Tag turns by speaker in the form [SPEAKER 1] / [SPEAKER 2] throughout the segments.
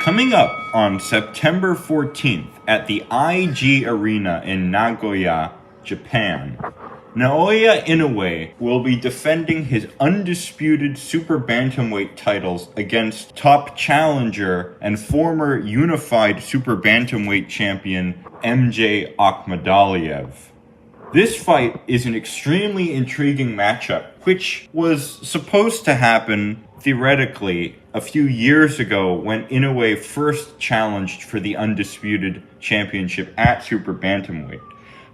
[SPEAKER 1] Coming up on September 14th at the IG Arena in Nagoya, Japan, Naoya Inoue will be defending his undisputed super bantamweight titles against top challenger and former unified super bantamweight champion MJ Akhmadaliev. This fight is an extremely intriguing matchup, which was supposed to happen theoretically a few years ago when Inoue first challenged for the undisputed championship at super bantamweight.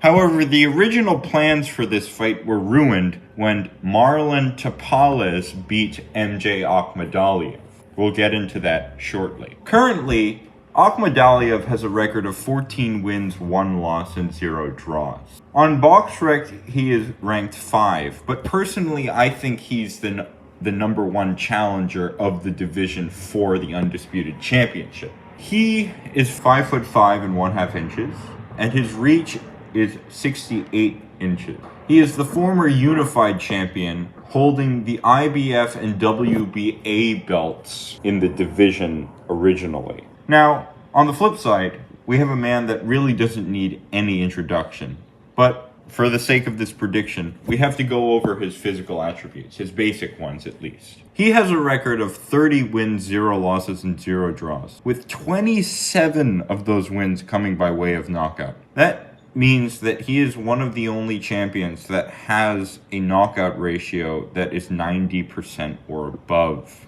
[SPEAKER 1] However, the original plans for this fight were ruined when Marlon Tapales beat MJ Akhmadaliev. We'll get into that shortly. Currently, Akhmadaliev has a record of 14 wins, 1 loss, and 0 draws. On BoxRec, he is ranked 5, but personally, I think he's the number 1 challenger of the division for the undisputed championship. He is 5'5" and 1/2 inches, and his reach is 68 inches. He is the former unified champion, holding the IBF and WBA belts in the division originally. Now, on the flip side, we have a man that really doesn't need any introduction. But for the sake of this prediction, we have to go over his physical attributes, his basic ones at least. He has a record of 30 wins, 0 losses, and 0 draws, with 27 of those wins coming by way of knockout. That means that he is one of the only champions that has a knockout ratio that is 90% or above.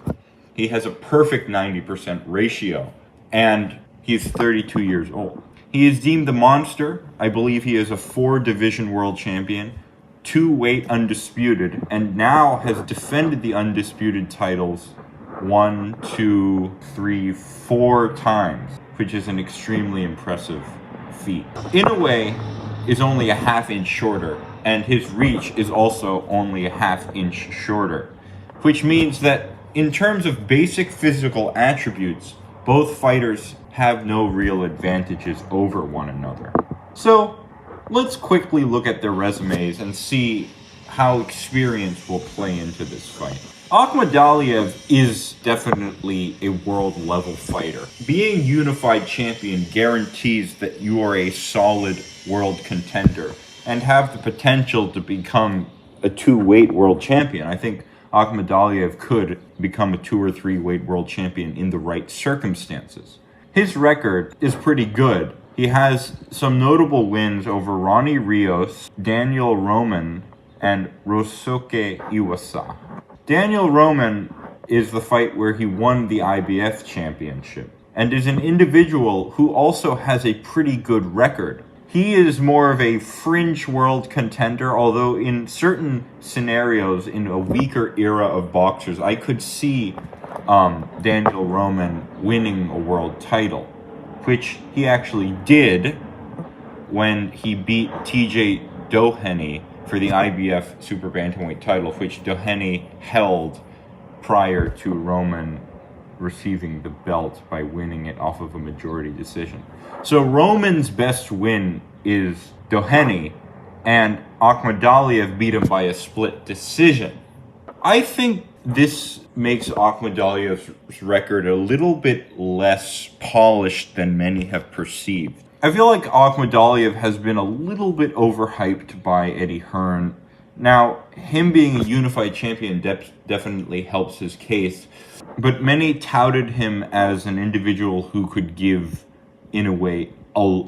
[SPEAKER 1] He has a perfect 90% ratio, and he's 32 years old. He is deemed the monster. I believe he is a 4-division world champion, 2-weight undisputed, and now has defended the undisputed titles 1, 2, 3, 4 times, which is an extremely impressive feet. Inoue is only a 1/2 inch shorter, and his reach is also only a 1/2 inch shorter, which means that in terms of basic physical attributes, both fighters have no real advantages over one another. So let's quickly look at their resumes and see how experience will play into this fight. Akhmadaliev is definitely a world-level fighter. Being unified champion guarantees that you are a solid world contender and have the potential to become a 2-weight world champion. I think Akhmadaliev could become a 2 or 3-weight world champion in the right circumstances. His record is pretty good. He has some notable wins over Ronnie Rios, Daniel Roman, and Ryosuke Iwasa. Daniel Roman is the fight where he won the IBF championship and is an individual who also has a pretty good record. He is more of a fringe world contender, although in certain scenarios in a weaker era of boxers, I could see Daniel Roman winning a world title, which he actually did when he beat TJ Doheny for the IBF Super Bantamweight title, which Doheny held prior to Roman receiving the belt by winning it off of a majority decision. So Roman's best win is Doheny, and Akhmadaliev beat him by a split decision. I think this makes Akhmadaliev's record a little bit less polished than many have perceived. I feel like Akhmadaliev has been a little bit overhyped by Eddie Hearn. Now, him being a unified champion definitely helps his case, but many touted him as an individual who could give, in a way, a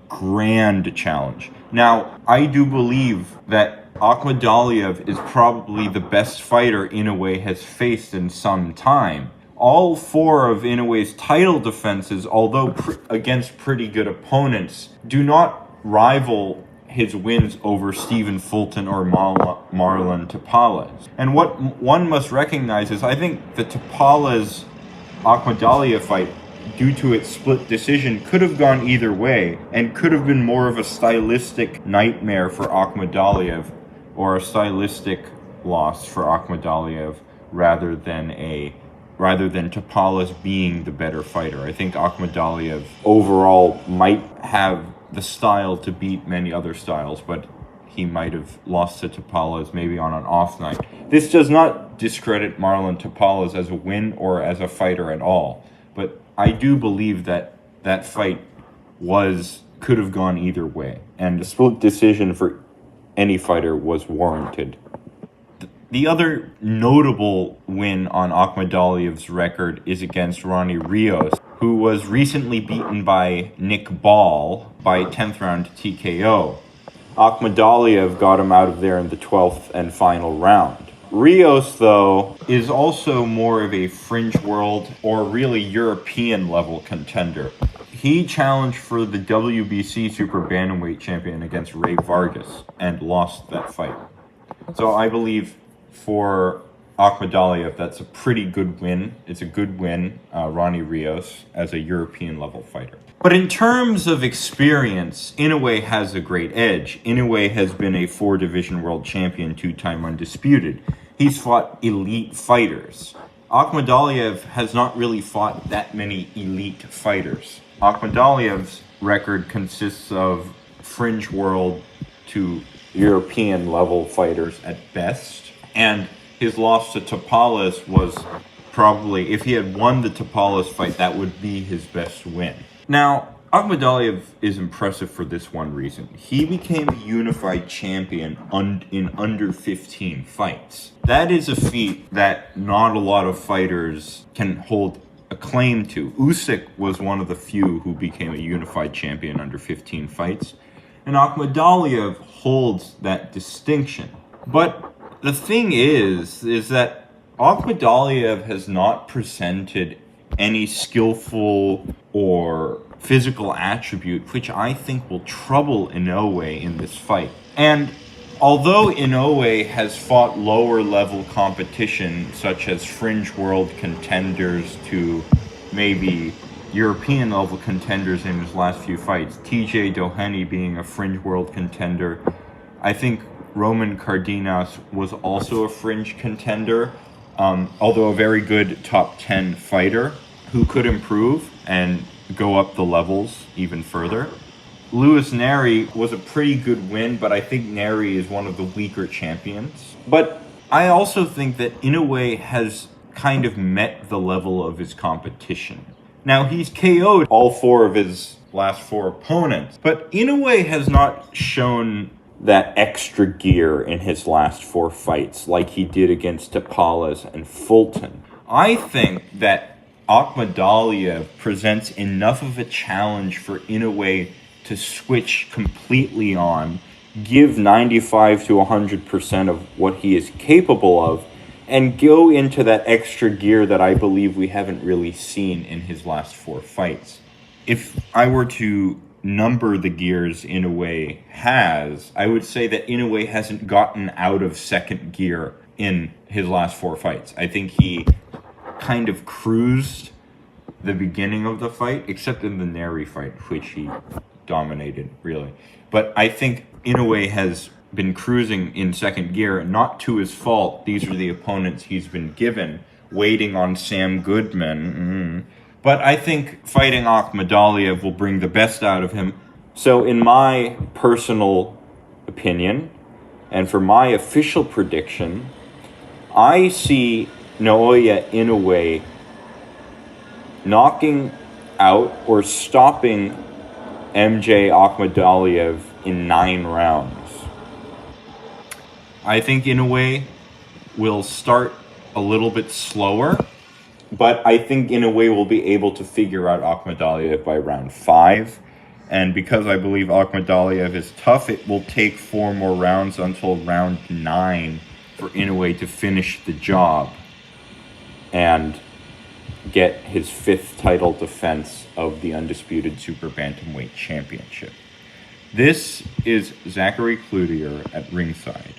[SPEAKER 1] grand challenge. Now, I do believe that Akhmadaliev is probably the best fighter Inoue has faced in some time. All 4 of Inoue's title defenses, although against pretty good opponents, do not rival his wins over Stephen Fulton or Marlon Tapales. And what one must recognize is I think the Tapales-Akhmadaliev fight, due to its split decision, could have gone either way and could have been more of a stylistic nightmare for Akhmadaliev or a stylistic loss for Akhmadaliev rather than Tapales being the better fighter. I think Akhmadaliev overall might have the style to beat many other styles, but he might have lost to Tapales maybe on an off night. This does not discredit Marlon Tapales as a win or as a fighter at all. But I do believe that that fight could have gone either way, and a split decision for any fighter was warranted. The other notable win on Akhmadaliev's record is against Ronnie Rios, who was recently beaten by Nick Ball by 10th round TKO. Akhmadaliev got him out of there in the 12th and final round. Rios, though, is also more of a fringe world or really European level contender. He challenged for the WBC Super Bantamweight champion against Ray Vargas and lost that fight. So I believe for Akhmadaliev, that's a pretty good win. It's a good win, Ronnie Rios, as a European level fighter. But in terms of experience, Inoue has a great edge. Inoue has been a 4-division world champion, 2-time undisputed. He's fought elite fighters. Akhmadaliev has not really fought that many elite fighters. Akhmadaliev's record consists of fringe world to European level fighters at best. And his loss to Tapales was probably, if he had won the Tapales fight, that would be his best win. Now, Akhmadaliev is impressive for this one reason. He became a unified champion in under 15 fights. That is a feat that not a lot of fighters can hold a claim to. Usyk was one of the few who became a unified champion under 15 fights, and Akhmadaliev holds that distinction. But the thing is that Akhmadaliev has not presented any skillful or physical attribute which I think will trouble Inoue in this fight. And although Inoue has fought lower level competition such as fringe world contenders to maybe European level contenders in his last few fights, TJ Doheny being a fringe world contender, I think Roman Cardenas was also a fringe contender, although a very good top 10 fighter who could improve and go up the levels even further. Louis Neri was a pretty good win, but I think Neri is one of the weaker champions. But I also think that Inoue has kind of met the level of his competition. Now, he's KO'd all 4 of his last 4 opponents, but Inoue has not shown that extra gear in his last 4 fights like he did against Tapales and Fulton. I think that Akhmadaliev presents enough of a challenge for Inoue to switch completely on, give 95 to 100% of what he is capable of, and go into that extra gear that I believe we haven't really seen in his last 4 fights. If I were to number the gears Inoue has, I would say that Inoue hasn't gotten out of second gear in his last 4 fights. I think he kind of cruised the beginning of the fight, except in the Neri fight, which he dominated, really. But I think Inoue has been cruising in second gear, not to his fault. These are the opponents he's been given, waiting on Sam Goodman. But I think fighting Akhmadaliev will bring the best out of him. So in my personal opinion, and for my official prediction, I see Naoya Inoue knocking out or stopping MJ Akhmadaliev in 9 rounds. I think Inoue will start a little bit slower, but I think Inoue will be able to figure out Akhmadaliev by round 5. And because I believe Akhmadaliev is tough, it will take 4 more rounds until round 9 for Inoue to finish the job and get his 5th title defense of the undisputed Super Bantamweight Championship. This is Zachary Cloutier at Ringside.